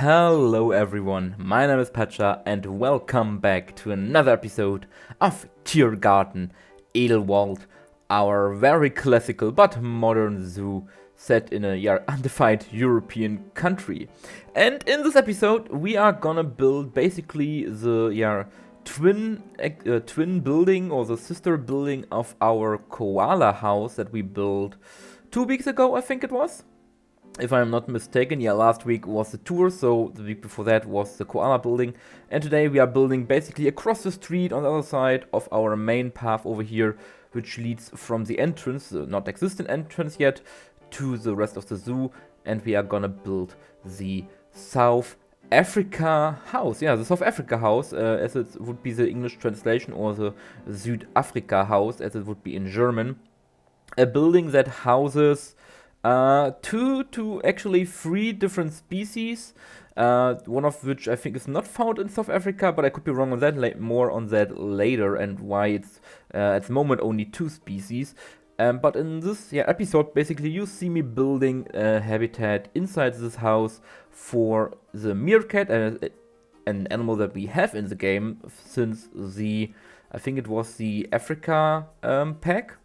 Hello everyone, my name is Pacha and welcome back to another episode of Tiergarten Edelwald, our very classical but modern zoo set in a undefined European country. And in this episode we are gonna build basically the twin building or the sister building of our koala house that we built 2 weeks ago, I think it was. If I'm not mistaken, last week was the tour, so the week before that was the koala building. And today we are building basically across the street on the other side of our main path over here, which leads from the entrance, the not existent entrance yet, to the rest of the zoo. And we are gonna build the South Africa house. Yeah, the South Africa house, as it would be the English translation, or the Südafrika house, as it would be in German. A building that houses two to actually three different species, one of which I think is not found in South Africa, but I could be wrong on that, more on that later, and why it's at the moment only two species. But in this episode, basically you see me building a habitat inside this house for the meerkat, an animal that we have in the game since I think it was the Africa pack.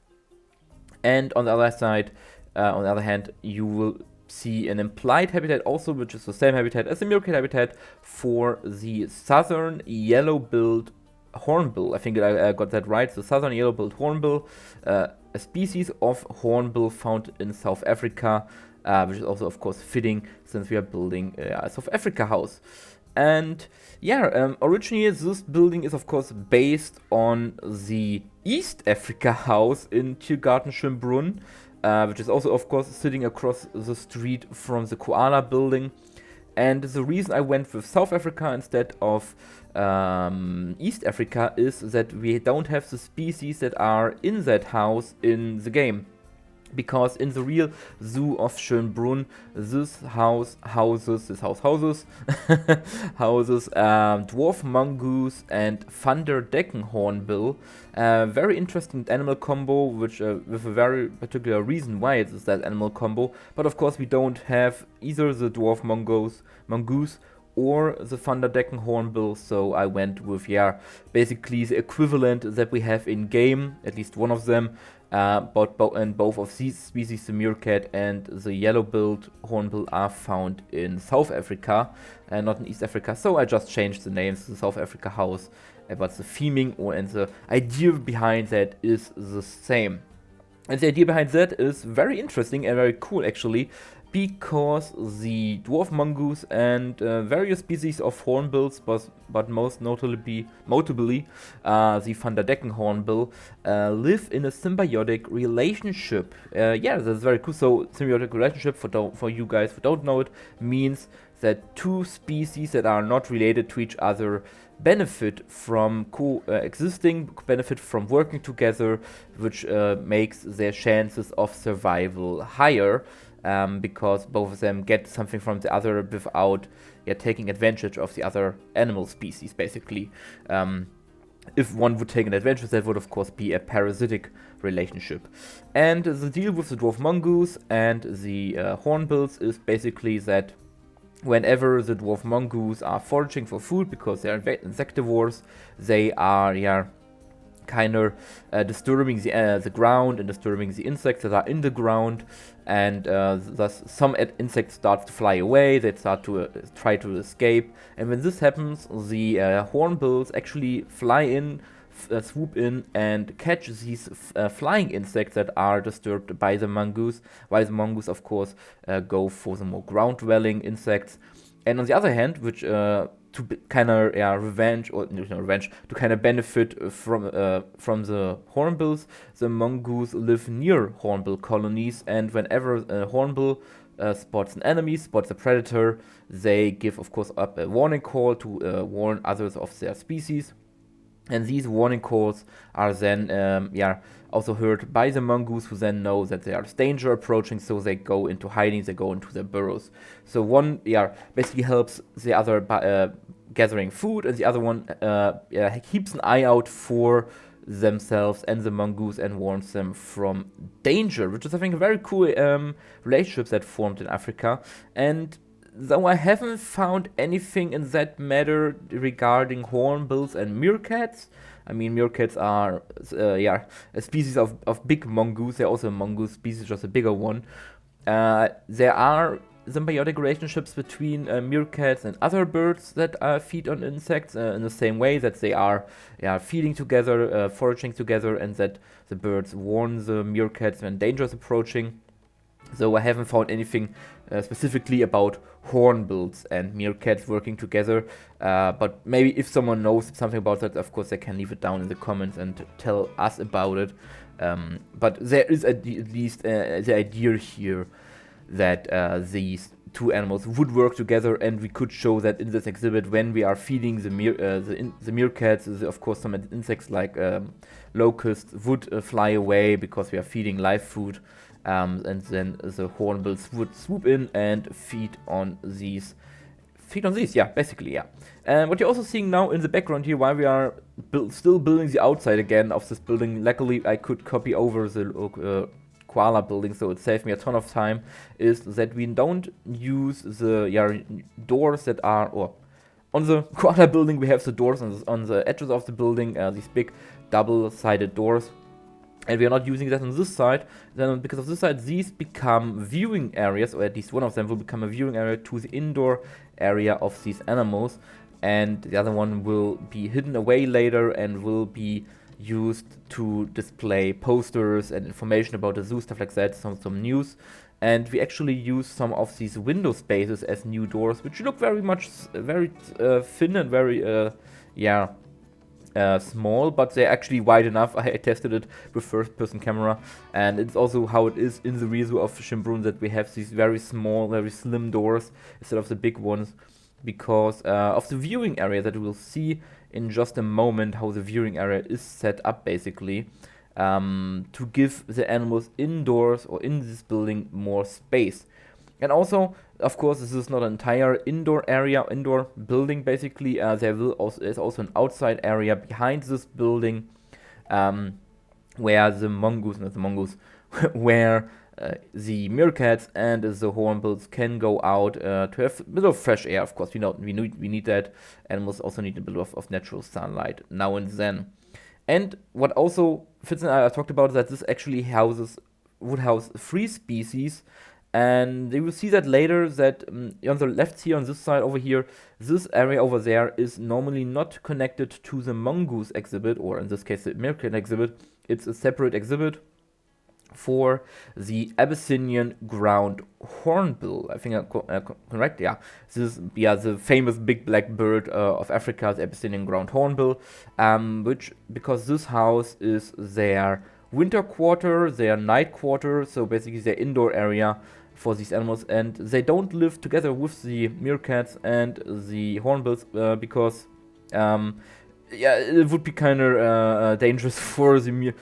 And on the other side, on the other hand, you will see an implied habitat also, which is the same habitat as the meerkat habitat for the southern yellow-billed hornbill. I think I got that right. The southern yellow-billed hornbill, a species of hornbill found in South Africa, which is also, of course, fitting since we are building a South Africa house. And originally this building is, of course, based on the East Africa house in Tiergarten Schönbrunn, which is also, of course, sitting across the street from the koala building. And the reason I went with South Africa instead of East Africa is that we don't have the species that are in that house in the game. Because in the real zoo of Schönbrunn, this house houses dwarf mongoose and Thunderdecken hornbill. Very interesting animal combo, which with a very particular reason why it is that animal combo. But of course we don't have either the dwarf mongoose or the Thunderdecken hornbill, so I went with basically the equivalent that we have in game, at least one of them. But both of these species, the meerkat and the yellow-billed hornbill, are found in South Africa and not in East Africa. So I just changed the names to the South Africa house, but the theming and the idea behind that is the same. And the idea behind that is very interesting and very cool, actually, because the dwarf mongoose and various species of hornbills, but most notably the Thunderdecken hornbill, live in a symbiotic relationship. That's very cool. So symbiotic relationship, for you guys who don't know it, means that two species that are not related to each other benefit from coexisting, benefit from working together, which makes their chances of survival higher. Because both of them get something from the other without taking advantage of the other animal species, basically. If one would take an advantage, that would of course be a parasitic relationship. And the deal with the dwarf mongoose and the hornbills is basically that whenever the dwarf mongoose are foraging for food, because they are insectivores, they are kind of disturbing the ground and disturbing the insects that are in the ground, and thus some insects start to fly away. They start to try to escape, and when this happens, the hornbills actually fly in, swoop in and catch these flying insects that are disturbed by the mongoose, while the mongoose, of course, go for the more ground-dwelling insects. And on the other hand, which to kind of to kind of benefit from the hornbills, the mongoose live near hornbill colonies, and whenever a hornbill spots an enemy, spots a predator, they give, of course, up a warning call to warn others of their species. And these warning calls are then also heard by the mongoose, who then know that there is danger approaching, so they go into hiding, they go into their burrows. So one basically helps the other gathering food, and the other one keeps an eye out for themselves and the mongoose and warns them from danger, which is, I think, a very cool relationship that formed in Africa. And Though I haven't found anything in that matter regarding hornbills and meerkats. I mean, meerkats are, a species of big mongoose. They're also a mongoose species, just a bigger one. There are symbiotic relationships between meerkats and other birds that feed on insects in the same way that they are feeding together, foraging together, and that the birds warn the meerkats when danger is approaching. So I haven't found anything specifically about hornbills and meerkats working together, but maybe if someone knows something about that, of course they can leave it down in the comments and tell us about it. But there is at least the idea here that these two animals would work together, and we could show that in this exhibit when we are feeding the meerkats. Of course, some insects like locusts would fly away because we are feeding live food, and then the hornbills would swoop in and feed on these. Yeah, basically, yeah. And what you're also seeing now in the background here, while we are still building the outside again of this building, luckily I could copy over the Koala building, so it saved me a ton of time, is that we don't use the doors that are, or on the Koala building we have the doors on the edges of the building, these big double-sided doors, and we are not using that on this side. Then because of this side, these become viewing areas, or at least one of them will become a viewing area to the indoor area of these animals, and the other one will be hidden away later and will be used to display posters and information about the zoo, stuff like that, some news. And we actually use some of these window spaces as new doors, which look very thin and very small, but they're actually wide enough. I tested it with first-person camera, and it's also how it is in the rear zoo of Schönbrunn, that we have these very small, very slim doors instead of the big ones, because of the viewing area that we'll see in just a moment, how the viewing area is set up basically, to give the animals indoors or in this building more space. And also, of course, this is not an entire indoor building basically. There's also an outside area behind this building, where where the meerkats and the hornbills can go out to have a bit of fresh air. Of course, we need that. Animals also need a bit of natural sunlight now and then. And what also Fitz and I talked about is that this actually would house 3 species. And you will see that later, that on the left here, on this side over here, this area over there is normally not connected to the mongoose exhibit, or in this case the meerkat exhibit. It's a separate exhibit for the Abyssinian ground hornbill. I think I'm correct, yeah. This is the famous big black bird of Africa, the Abyssinian ground hornbill, because this house is their winter quarter, their night quarter, so basically their indoor area for these animals, and they don't live together with the meerkats and the hornbills because it would be kind of dangerous for the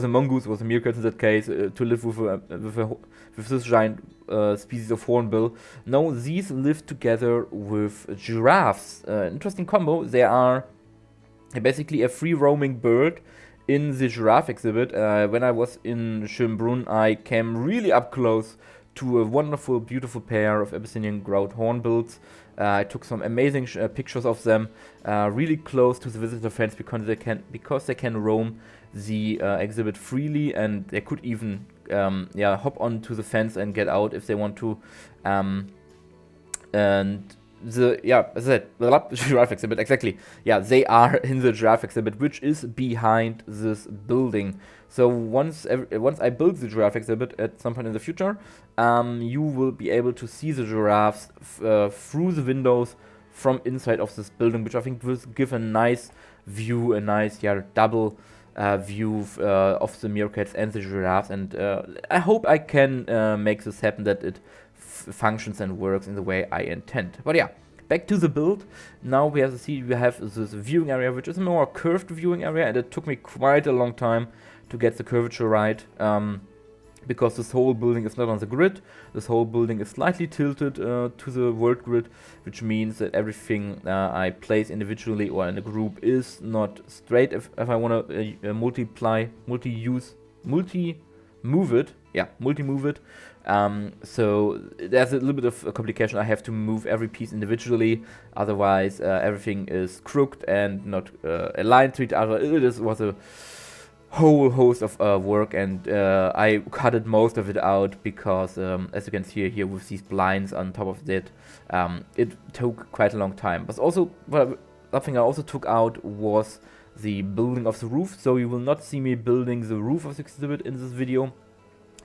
mongoose or the meerkats in that case to live with this giant species of hornbill. No, these live together with giraffes. Interesting combo. They are basically a free roaming bird. In the giraffe exhibit, when I was in Schönbrunn, I came really up close to a wonderful, beautiful pair of Abyssinian ground hornbills. I took some amazing pictures of them, really close to the visitor fence, because they can roam the exhibit freely, and they could even hop onto the fence and get out if they want to. As I said, the giraffe exhibit, exactly. Yeah, they are in the giraffe exhibit, which is behind this building. So once I build the giraffe exhibit at some point in the future, you will be able to see the giraffes through the windows from inside of this building, which I think will give a nice view, a nice double view of the meerkats and the giraffes. And I hope I can make this happen, that it functions and works in the way I intend. But yeah, back to the build. Now we have this viewing area, which is a more curved viewing area, and it took me quite a long time to get the curvature right, because this whole building is not on the grid. This whole building is slightly tilted to the world grid, which means that everything I place individually or in a group is not straight. If I want to multi-move it, multi-move it. So there's a little bit of a complication. I have to move every piece individually, otherwise everything is crooked and not aligned to each other. It was a whole host of work, and I cutted most of it out because, as you can see here with these blinds on top of it, it took quite a long time. But also, something I also took out was the building of the roof. So you will not see me building the roof of the exhibit in this video,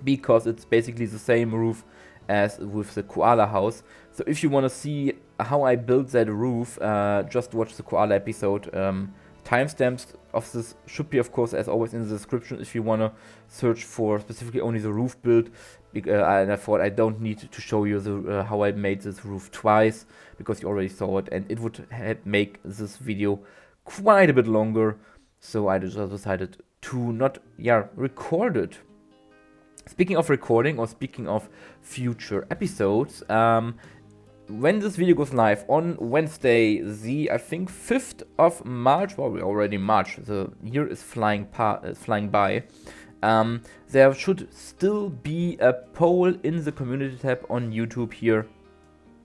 because it's basically the same roof as with the koala house. So if you want to see how I built that roof, just watch the koala episode. Timestamps of this should be, of course, as always, in the description if you want to search for specifically only the roof build. And I thought I don't need to show you the how I made this roof twice, because you already saw it, and it would make this video quite a bit longer. So I just decided to not record it. Speaking of recording, or speaking of future episodes, when this video goes live on Wednesday, the I think 5th of March, well, we're already March, the year is flying by, there should still be a poll in the community tab on YouTube here,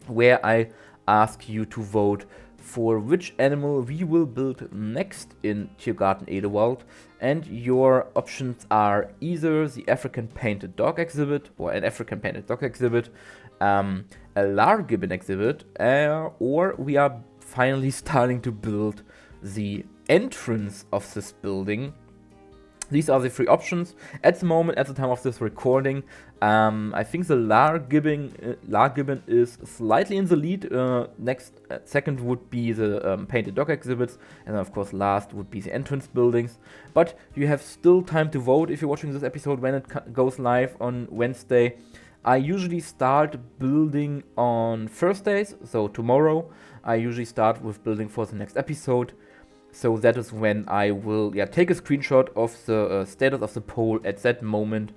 where I ask you to vote for which animal we will build next in Tiergarten Edelwald, and your options are either the African painted dog exhibit, or an African painted dog exhibit, a Largibbon exhibit, or we are finally starting to build the entrance of this building. These are the three options at the moment, at the time of this recording. I think the Largibbon is slightly in the lead. Second would be the painted dog exhibits, and then of course last would be the entrance buildings. But you have still time to vote if you're watching this episode when it goes live on Wednesday. I usually start building on Thursdays, so tomorrow I usually start with building for the next episode. So that is when I will take a screenshot of the status of the poll at that moment,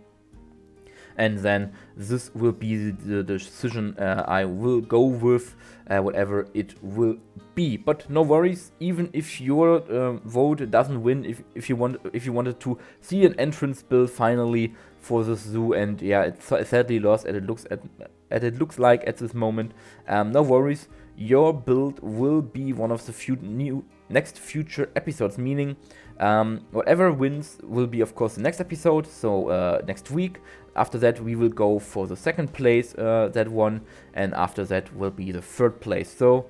and then this will be the decision I will go with, whatever it will be. But no worries, even if your vote doesn't win, if you wanted to see an entrance build finally for the zoo, and it's sadly lost, and it looks like at this moment, no worries. Your build will be one of the next future episodes, meaning whatever wins will be, of course, the next episode, so next week. After that we will go for the second place that won, and after that will be the third place. So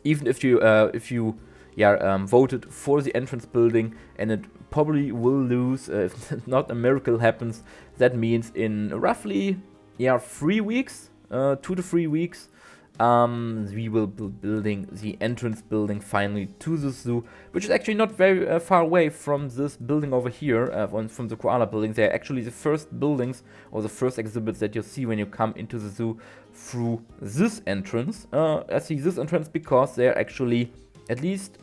even if you voted for the entrance building, and it probably will lose if not a miracle happens, that means in roughly 3 weeks, 2 to 3 weeks, we will be building the entrance building finally to the zoo, which is actually not very far away from this building over here, from the koala buildings. They're actually the first buildings, or the first exhibits that you'll see when you come into the zoo through this entrance. I see this entrance because there are actually at least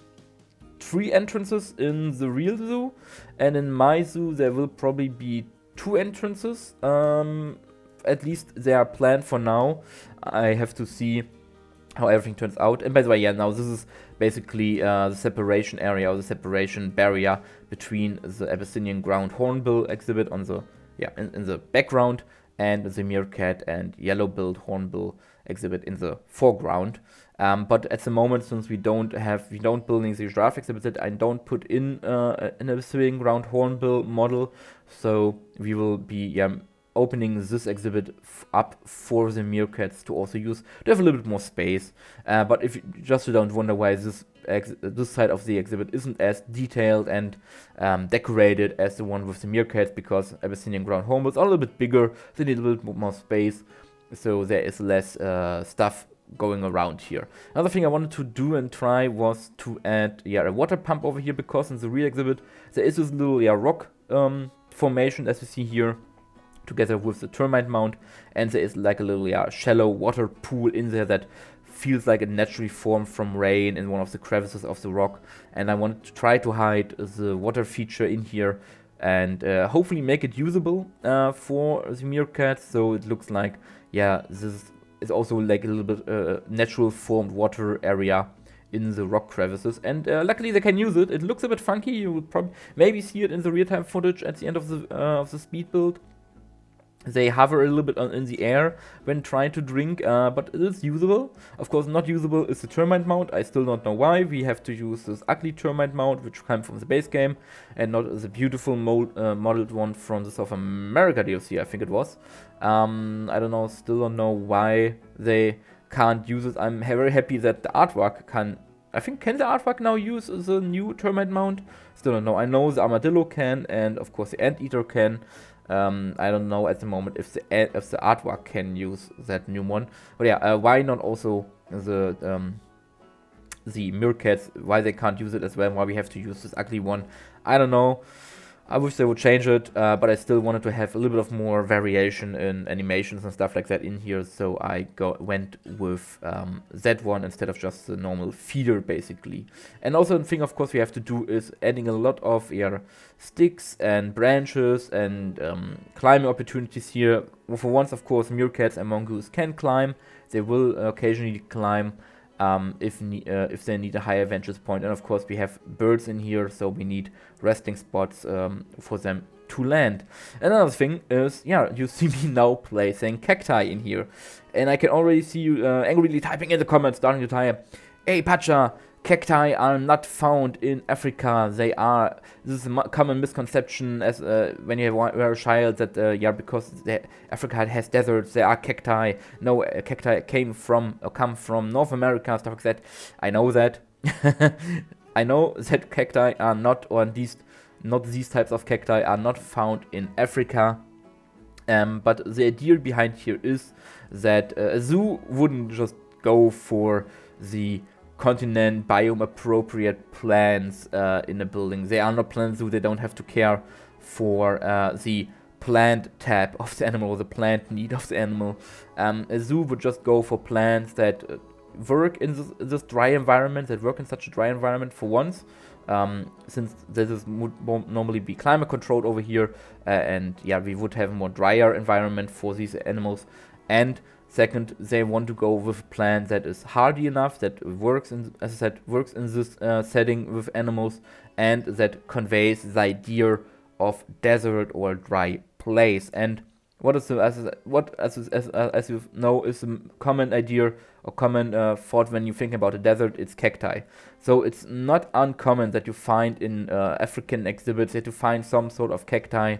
3 entrances in the real zoo, and in my zoo there will probably be 2 entrances. At least they are planned for now. I have to see how everything turns out. And by the way, now this is basically the separation area, or the separation barrier between the Abyssinian ground hornbill exhibit on the in the background, and the meerkat and yellow-billed hornbill exhibit in the foreground. But at the moment, since we don't building the giraffe exhibit, I don't put in an Abyssinian ground hornbill model, so we will be opening this exhibit up for the meerkats to also use, to have a little bit more space. But if you just don't wonder why this side of the exhibit isn't as detailed and decorated as the one with the meerkats, because Abyssinian ground hornbills are a little bit bigger, they need a little bit more space, so there is less stuff going around here. Another thing I wanted to do and try was to add a water pump over here, because in the real exhibit there is this little rock formation, as you see here, together with the termite mound, and there is like a little shallow water pool in there that feels like it naturally formed from rain in one of the crevices of the rock, and I wanted to try to hide the water feature in here and hopefully make it usable for the meerkats, so it looks like this is also like a little bit natural formed water area in the rock crevices, and luckily they can use it. It looks a bit funky, you will probably maybe see it in the real-time footage at the end of the speed build. They hover a little bit in the air when trying to drink, but it is usable. Of course, not usable is the termite mount. I still don't know why. We have to use this ugly termite mount, which comes from the base game, and not the beautiful modeled one from the South America DLC, I think it was. I don't know, still don't know why they can't use it. I'm very happy that the artwork can... I think, can the artwork now use the new termite mount? Still don't know. I know the armadillo can, and of course the anteater can. I don't know at the moment if the artwork can use that new one. But yeah, why not also the meerkats? Why they can't use it as well? Why we have to use this ugly one? I don't know. I wish they would change it, but I still wanted to have a little bit of more variation in animations and stuff like that in here, so I went with that one instead of just the normal feeder, basically. And also the thing, of course, we have to do is adding a lot of sticks and branches and climbing opportunities here. Well, for once, of course, meerkats and mongoose can climb. They will occasionally climb. If they need a higher vantage point, and of course we have birds in here, so we need resting spots for them to land. Another thing is, yeah, you see me now placing cacti in here, and I can already see you angrily typing in the comments, starting to type, "Hey Pacha, cacti are not found in Africa. This is a common misconception as when you were a child that because Africa has deserts, there are cacti. No, cacti come from North America, stuff like that." I know that. I know that cacti are not, or not these types of cacti are not found in Africa. But the idea behind here is that a zoo wouldn't just go for the continent biome appropriate plants in a building. They are not plant zoo. They don't have to care for the plant tab of the animal or the plant need of the animal. A zoo would just go for plants that work in this dry environment, that work in such a dry environment for once, since would normally be climate controlled over here, and yeah, we would have a more drier environment for these animals. And second, they want to go with a plant that is hardy enough, that works in, as I said, works in this setting with animals, and that conveys the idea of desert or dry place. And what is as you know is a common idea or common thought when you think about a desert? It's cacti. So it's not uncommon that you find in African exhibits that you find some sort of cacti.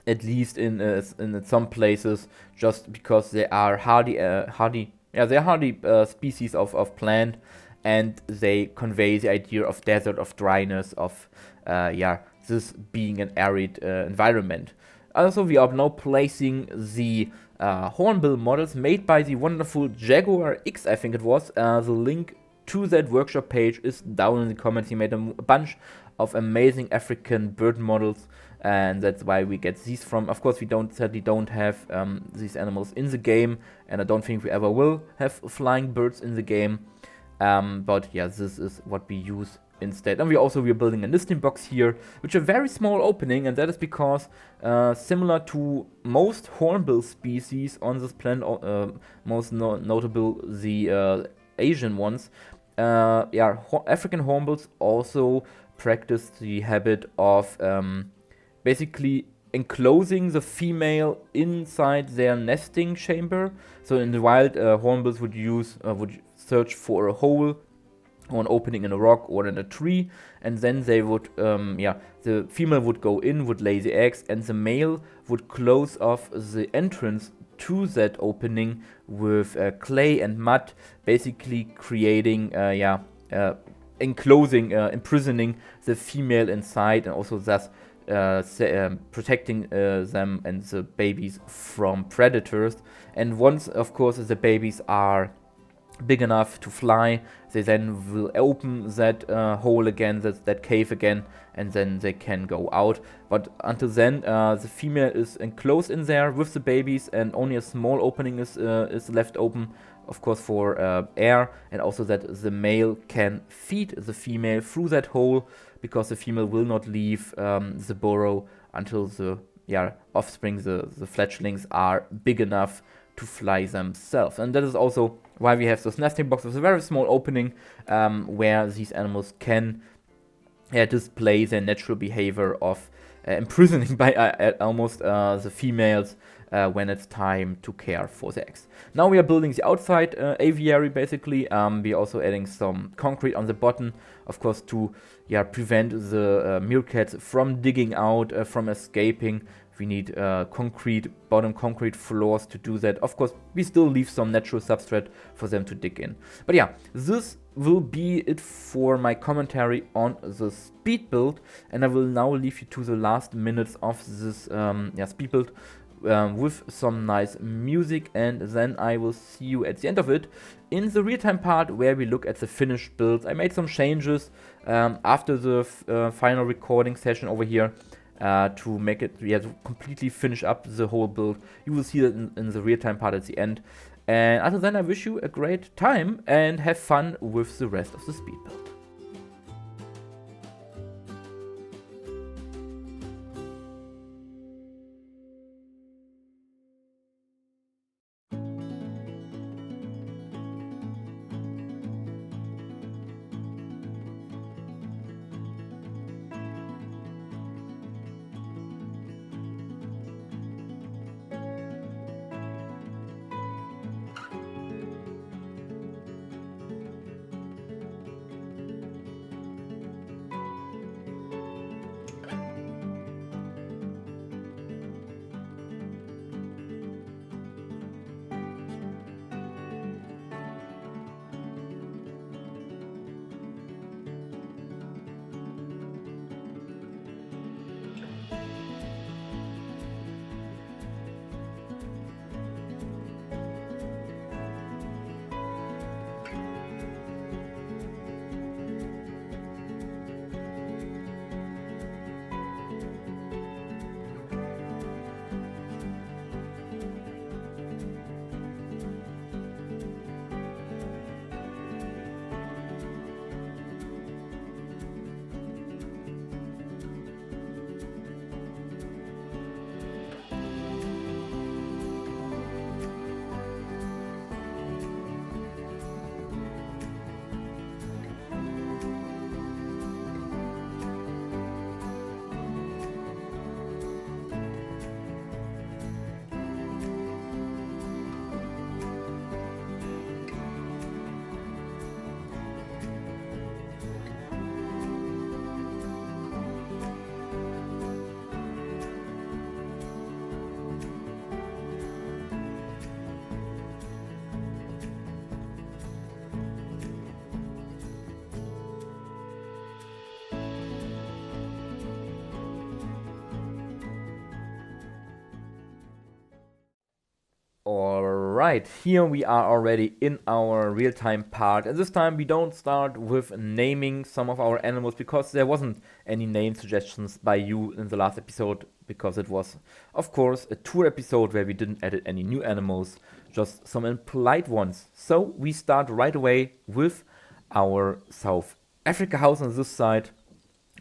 At least in some places, just because they are hardy species of plant, and they convey the idea of desert, of dryness, of this being an arid environment. Also, we are now placing the hornbill models made by the wonderful Jaguar X, I think it was. The link to that workshop page is down in the comments. He made a bunch of amazing African bird models, and that's why we get these from. Of course, we sadly don't have these animals in the game, and I don't think we ever will have flying birds in the game. But yeah, this is what we use instead. And we are building a nesting box here, which is a very small opening, and that is because similar to most hornbill species on this planet, most notable the Asian ones, African hornbills also practice the habit of basically enclosing the female inside their nesting chamber. So in the wild, hornbills would search for a hole or an opening in a rock or in a tree, and then they would, the female would go in, would lay the eggs, and the male would close off the entrance to that opening with clay and mud, basically creating, imprisoning the female inside, and also thus protecting them and the babies from predators. And once, of course, the babies are big enough to fly, they then will open that hole again, that cave again, and then they can go out. But until then, the female is enclosed in there with the babies, and only a small opening is left open, of course, for air, and also that the male can feed the female through that hole, because the female will not leave the burrow until the offspring, the fledglings, are big enough to fly themselves. And that is also why we have this nesting box with a very small opening, where these animals can display their natural behavior of imprisoning by almost the females when it's time to care for the eggs. Now we are building the outside aviary basically. We are also adding some concrete on the bottom, of course, to prevent the meerkats from digging out, from escaping. We need bottom concrete floors to do that. Of course, we still leave some natural substrate for them to dig in. But yeah, this will be it for my commentary on the speed build, and I will now leave you to the last minutes of this speed build with some nice music, and then I will see you at the end of it in the real-time part where we look at the finished builds. I made some changes after the final recording session over here to make it, to completely finish up the whole build. You will see that in the real-time part at the end. And until then, I wish you a great time and have fun with the rest of the speed build. Alright, here we are already in our real-time part, and this time we don't start with naming some of our animals because there wasn't any name suggestions by you in the last episode, because it was, of course, a tour episode where we didn't edit any new animals, just some impolite ones. So we start right away with our South Africa house on this side,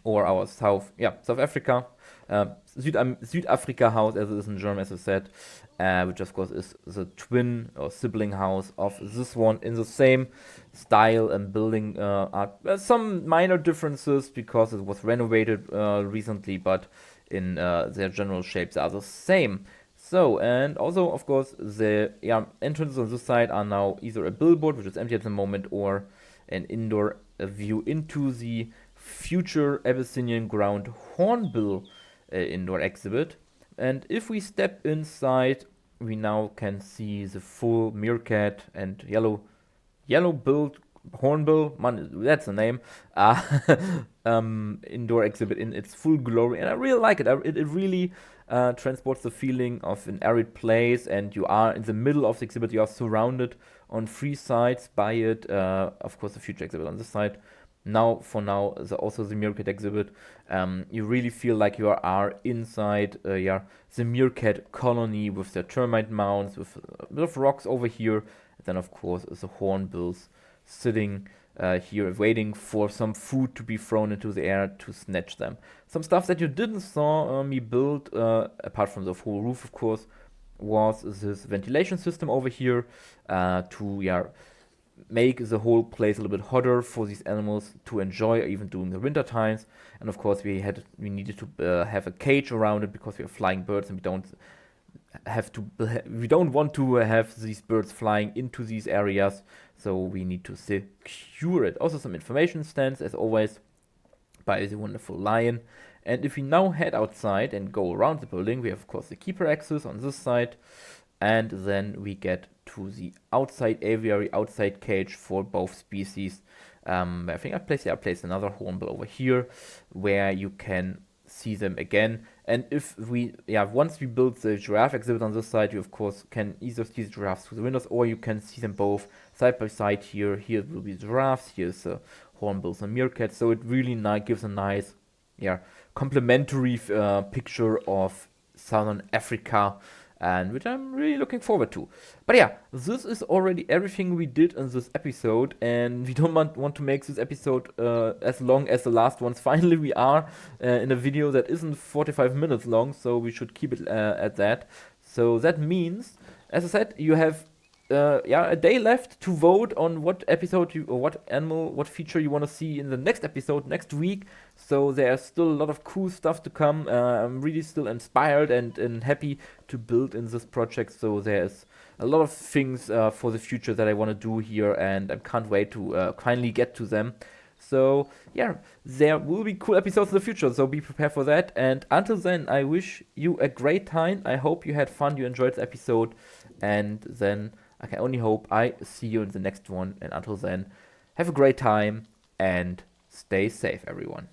or our South Africa, Südafrika house as it is in German, as I said, which of course is the twin or sibling house of this one, in the same style and building art. Some minor differences because it was renovated recently, but in their general shapes are the same. So, and also of course the entrances on this side are now either a billboard, which is empty at the moment, or an indoor view into the future Abyssinian ground hornbill indoor exhibit. And if we step inside, we now can see the full meerkat and yellow-billed hornbill, that's the name, indoor exhibit in its full glory. And I really like it. It really transports the feeling of an arid place, and you are in the middle of the exhibit. You are surrounded on three sides by it. Of course, the future exhibit on this side. For now, also the meerkat exhibit. You really feel like you are inside the meerkat colony with their termite mounds, with a bit of rocks over here. And then, of course, the hornbills sitting here waiting for some food to be thrown into the air to snatch them. Some stuff that you didn't saw me build, apart from the full roof, of course, was this ventilation system over here to make the whole place a little bit hotter for these animals to enjoy, even during the winter times. And of course, we needed to have a cage around it because we are flying birds, and we don't want to have these birds flying into these areas. So we need to secure it. Also, some information stands, as always, by the wonderful lion. And if we now head outside and go around the building, we have, of course, the keeper access on this side. And then we get to the outside aviary, outside cage for both species. I think I placed another hornbill over here where you can see them again. And once we build the giraffe exhibit on this side, you of course can either see the giraffes through the windows, or you can see them both side by side here. Here will be giraffes, here's hornbills and meerkats. So it really gives a nice, complementary picture of Southern Africa, and which I'm really looking forward to. But yeah, this is already everything we did in this episode, and we don't want to make this episode as long as the last ones. Finally, we are in a video that isn't 45 minutes long, so we should keep it at that. So that means, as I said, you have a day left to vote on what episode what feature you want to see in the next episode next week. So there's still a lot of cool stuff to come. I'm really still inspired and happy to build in this project. So there's a lot of things for the future that I want to do here, and I can't wait to finally get to them. So yeah, there will be cool episodes in the future, so be prepared for that. And until then, I wish you a great time. I hope you had fun, you enjoyed the episode, and then I can only hope I see you in the next one. And until then, have a great time and stay safe, everyone.